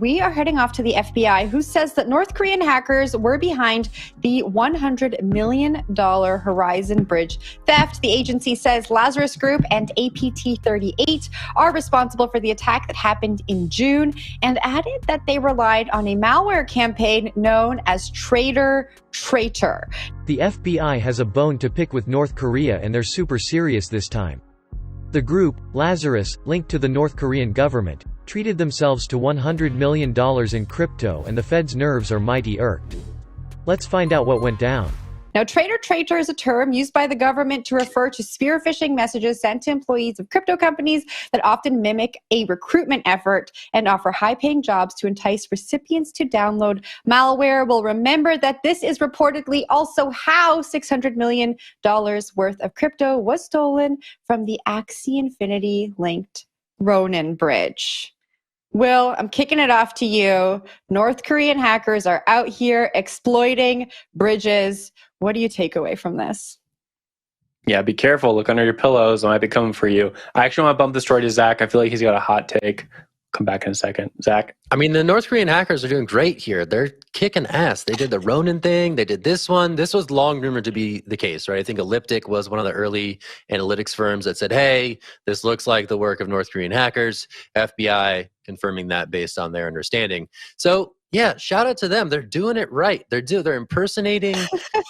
we are heading off to the FBI, who says that North Korean hackers were behind the $100 million Horizon Bridge theft. The agency says Lazarus Group and APT-38 are responsible for the attack that happened in June, and added that they relied on a malware campaign known as Traitor. The FBI has a bone to pick with North Korea, and they're super serious this time. The group, Lazarus, linked to the North Korean government, treated themselves to $100 million in crypto, and the Fed's nerves are mighty irked. Let's find out what went down. Now, traitor is a term used by the government to refer to spear phishing messages sent to employees of crypto companies that often mimic a recruitment effort and offer high-paying jobs to entice recipients to download malware. Well, remember that this is reportedly also how $600 million worth of crypto was stolen from the Axie Infinity-linked Ronin Bridge. Will, I'm kicking it off to you. North Korean hackers are out here exploiting bridges. What do you take away from this? Yeah, be careful. Look under your pillows. I might be coming for you. I actually want to bump the story to Zach. I feel like he's got a hot take. Come back in a second. Zach? I mean, the North Korean hackers are doing great here. They're kicking ass. They did the Ronin thing. They did this one. This was long rumored to be the case, right? I think Elliptic was one of the early analytics firms that said, hey, this looks like the work of North Korean hackers. FBI confirming that based on their understanding. So, yeah, shout out to them. They're doing it right. They're impersonating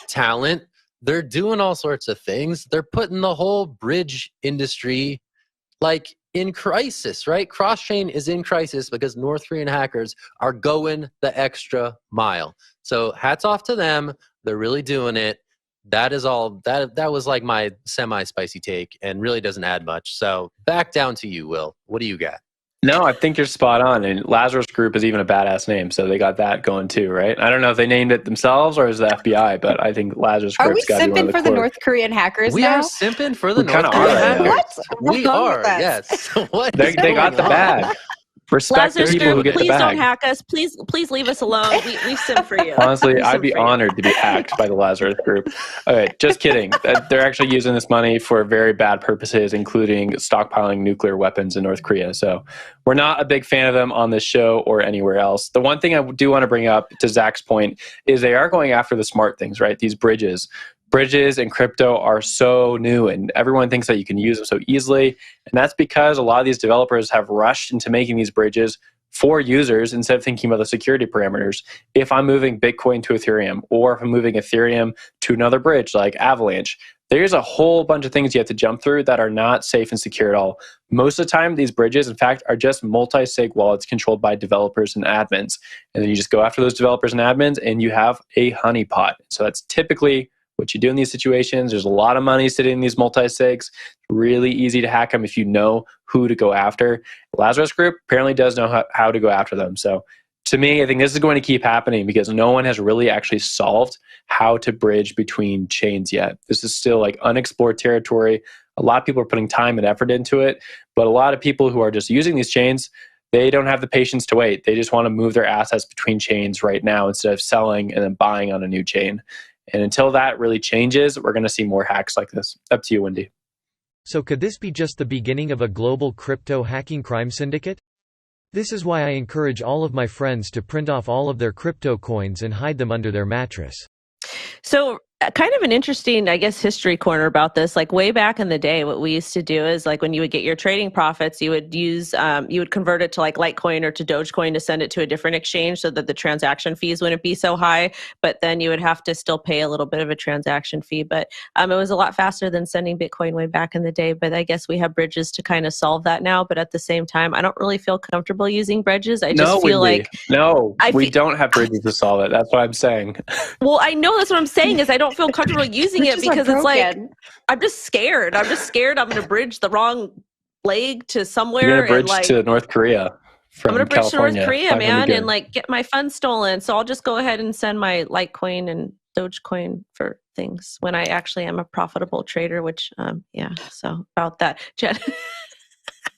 talent. They're doing all sorts of things. They're putting the whole bridge industry like in crisis, right? Cross-chain is in crisis because North Korean hackers are going the extra mile. So hats off to them. They're really doing it. That is all. That was like my semi-spicy take and really doesn't add much. So back down to you, Will. What do you got? No, I think you're spot on. And Lazarus Group is even a badass name, so they got that going too, right? I don't know if they named it themselves or is the FBI, but I think Lazarus Group's got to be one of the simping for the North Korean hackers We now? are simping for the We North kinda Korean are, yeah. hackers. What's We wrong are, with us? yes. What They is got the going on? bag. Respect the Lazarus people who Group, get the please bag. don't hack us. Please leave us alone. We sim for you. Honestly, We I'd sim be for you. honored to be hacked by the Lazarus Group. Okay, just kidding. They're actually using this money for very bad purposes, including stockpiling nuclear weapons in North Korea. So we're not a big fan of them on this show or anywhere else. The one thing I do want to bring up to Zach's point is they are going after the smart things, right? These bridges. Bridges and crypto are so new and everyone thinks that you can use them so easily. And that's because a lot of these developers have rushed into making these bridges for users instead of thinking about the security parameters. If I'm moving Bitcoin to Ethereum, or if I'm moving Ethereum to another bridge like Avalanche, there's a whole bunch of things you have to jump through that are not safe and secure at all. Most of the time, these bridges, in fact, are just multi-sig wallets controlled by developers and admins. And then you just go after those developers and admins and you have a honeypot. So that's typically what you do in these situations. There's a lot of money sitting in these multi-sigs. Really easy to hack them if you know who to go after. Lazarus Group apparently does know how to go after them. So to me, I think this is going to keep happening because no one has really actually solved how to bridge between chains yet. This is still like unexplored territory. A lot of people are putting time and effort into it, but a lot of people who are just using these chains, they don't have the patience to wait. They just want to move their assets between chains right now instead of selling and then buying on a new chain. And until that really changes, we're going to see more hacks like this. Up to you, Wendy. So could this be just the beginning of a global crypto hacking crime syndicate? This is why I encourage all of my friends to print off all of their crypto coins and hide them under their mattress. So kind of an interesting, I guess, history corner about this. Like way back in the day, what we used to do is like when you would get your trading profits, you would use, you would convert it to like Litecoin or to Dogecoin to send it to a different exchange so that the transaction fees wouldn't be so high. But then you would have to still pay a little bit of a transaction fee. But it was a lot faster than sending Bitcoin way back in the day. But I guess we have bridges to kind of solve that now. But at the same time, I don't really feel comfortable using bridges. I just feel Wendy. like we don't have bridges to solve it. That's what I'm saying. Well, I know that's what I'm saying is I don't feel comfortable using it because it's like I'm just scared. I'm going to bridge the wrong leg to somewhere. You're going to bridge and, to North Korea. I'm going to bridge to North Korea, man, good. and like get my funds stolen. So I'll just go ahead and send my Litecoin and Dogecoin for things when I actually am a profitable trader. Which, yeah. So about that, Jen.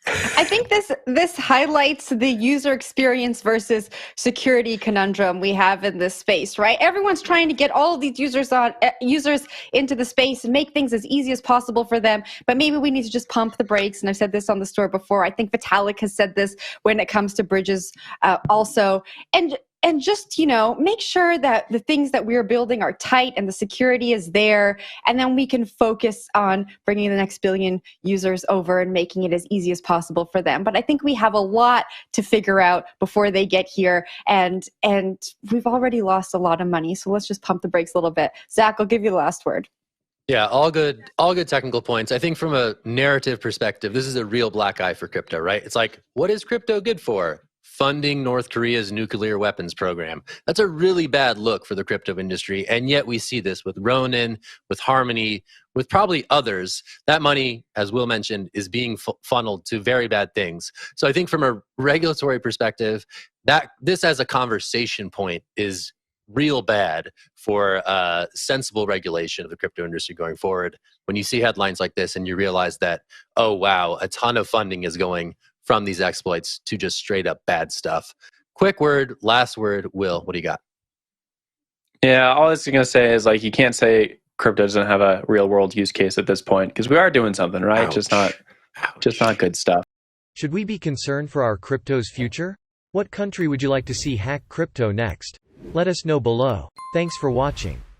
I think this highlights the user experience versus security conundrum we have in this space, right? Everyone's trying to get all of these users into the space and make things as easy as possible for them. But maybe we need to just pump the brakes. And I've said this on the store before. I think Vitalik has said this when it comes to bridges, also. And just, make sure that the things that we're building are tight and the security is there. And then we can focus on bringing the next billion users over and making it as easy as possible for them. But I think we have a lot to figure out before they get here. And we've already lost a lot of money. So let's just pump the brakes a little bit. Zach, I'll give you the last word. Yeah, all good technical points. I think from a narrative perspective, this is a real black eye for crypto, right? It's like, what is crypto good for? Funding North Korea's nuclear weapons program. That's a really bad look for the crypto industry. And yet we see this with Ronin, with Harmony, with probably others. That money, as Will mentioned, is being funneled to very bad things. So I think from a regulatory perspective, that this as a conversation point is real bad for sensible regulation of the crypto industry going forward. When you see headlines like this and you realize that, oh wow, a ton of funding is going from these exploits to just straight up bad stuff. Quick word, last word, Will, what do you got? Yeah, all I was going to say is you can't say crypto doesn't have a real world use case at this point because we are doing something, right? Ouch. Just not good stuff. Should we be concerned for our crypto's future? What country would you like to see hack crypto next? Let us know below. Thanks for watching.